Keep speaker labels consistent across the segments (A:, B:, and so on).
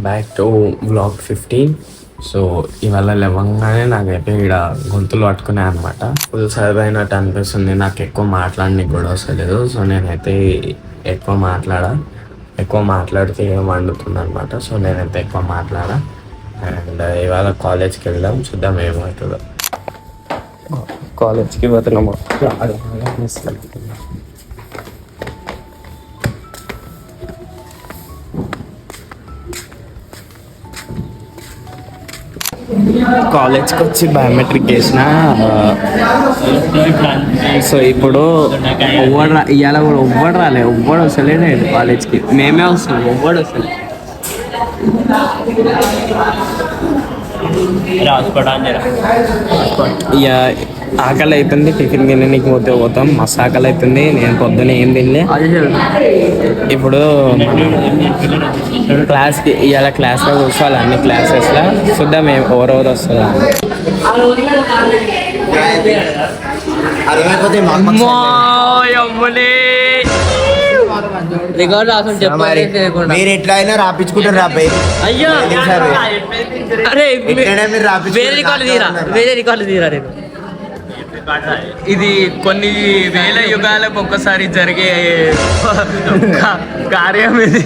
A: Back to vlog 15. So ఇవాళ లేవగానే నాకైతే ఇక్కడ గొంతులు పట్టుకున్నాయి అనమాట. ఫుల్ సరిపోయినట్టు అనిపిస్తుంది. నాకు ఎక్కువ మాట్లాడడానికి కూడా వస్తలేదు. సో నేనైతే ఎక్కువ మాట్లాడితే వండుతుంది అనమాట. సో నేనైతే ఎక్కువ మాట్లాడా. అండ్ ఇవాళ కాలేజ్కి వెళ్దాం, చూద్దాం ఏమవుతుందో. కాలేజ్కి పోతున్నాము. కాలేజ్కి వచ్చి బయోమెట్రిక్ వేసిన. సో ఇప్పుడు ఇవాళ కూడా ఎవ్వడు వస్తలేదు కాలేజ్కి. మేమే వస్తాం, ఎవ్వడు వస్తలేదు. ఇక ఆకలి అవుతుంది, టిఫిన్ గిన్నెకి పోతాం. మస్తు ఆకలి అవుతుంది. నేను పొద్దున్న ఏం తినలే. ఇప్పుడు క్లాస్కి ఇవాళ క్లాస్లో కూర్చోవాలి, అన్ని క్లాసెస్లో. చూద్దాం ఎవరెవరు వస్తుందా.
B: మీరు ఎట్లా అయినా రాపించుకుంటారు రాబాయి.
C: అయ్యో వేరే రికార్డు తీరా. ఇది కొన్ని వేల యుగాలకు ఒక్కసారి జరిగే కార్యం ఇది.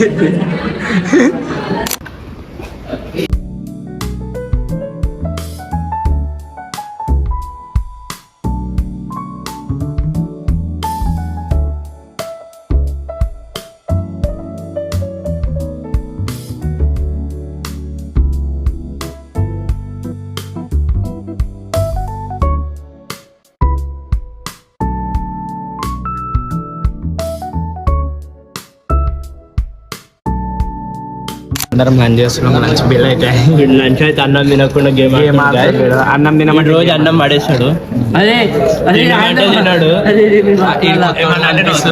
A: అందరం లంచ్ చేస్తున్నాం. లంచ్ బిల్ అయితే
C: అన్నం తినకుండా గేమ్
A: అన్నం తినమంటే
C: రోజు అన్నం పడేస్తాడు. తిన్నాడు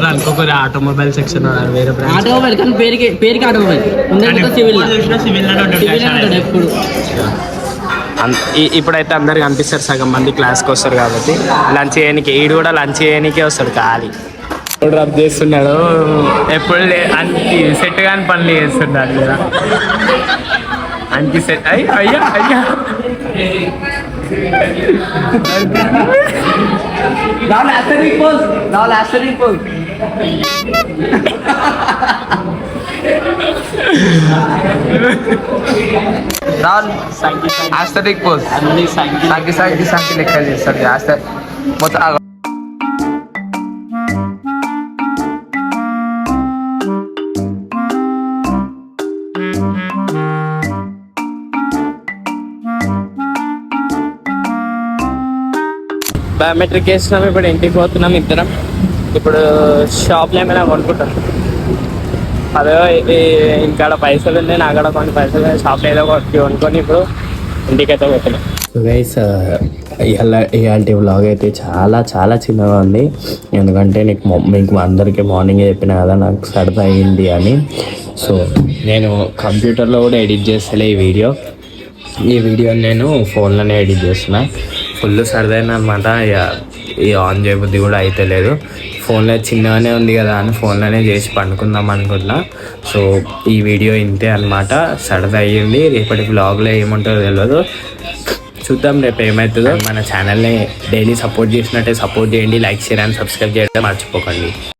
A: అనుకోకరి ఆటోమొబైల్ సెక్షన్ వేరే
C: ఆటోమొబైల్ కానీ పేరుకి ఆటోమొబైల్ ఎప్పుడు.
A: ఇప్పుడైతే అందరికి అనిపిస్తారు, సగం మంది క్లాస్కి వస్తారు కాబట్టి లంచ్ చేయడానికి. ఈడు కూడా లంచ్ చేయడానికే వస్తాడు ఖాళీ. రబ్ చేస్తున్నాడు ఎప్పుడు అనికి సెట్ కాని పనులు చేస్తున్నాడు కదా. అనికి సెట్ అయ్యా
B: సంఖ్య లెక్క చేస్తాడు మొత్తం.
A: బయోమెట్రిక్ వేసినాం. ఇప్పుడు ఇంటికి పోతున్నాం ఇద్దరం. ఇప్పుడు షాప్లో ఏమైనా కొనుక్కుంటాం. అదే ఇంకాడ పైసలు ఉన్నాయి, నా కాడ కొన్ని పైసలు షాప్లో ఏదో కొనుక్కొని ఇప్పుడు ఇంటికైతే పోతున్నాం. గైస్ ఇలాంటి వ్లాగ్ అయితే చాలా చాలా చిన్నగా ఉంది. ఎందుకంటే మీకు అందరికీ మార్నింగ్ చెప్పిన కదా నాకు సరదా అయింది అని. సో నేను కంప్యూటర్లో కూడా ఎడిట్ చేస్తలే ఈ వీడియోని నేను ఫోన్లోనే ఎడిట్ చేస్తున్నా. ఫుల్ సరదైన అనమాట. ఈ ఆన్ చేయబుద్ధి కూడా అయితే లేదు. ఫోన్లో చిన్నగానే ఉంది కదా అని ఫోన్లోనే చేసి పండుకుందాం అనుకుంటున్నా. సో ఈ వీడియో ఇంతే అనమాట. సరదా అయ్యింది. రేపటి వ్లాగ్లో ఏముంటుందో తెలియదు, చూద్దాం రేపు ఏమవుతుందో. మన ఛానల్ని డైలీ సపోర్ట్ చేసినట్టే సపోర్ట్ చేయండి. లైక్, షేర్ అండ్ సబ్స్క్రైబ్ చేయడం మర్చిపోకండి.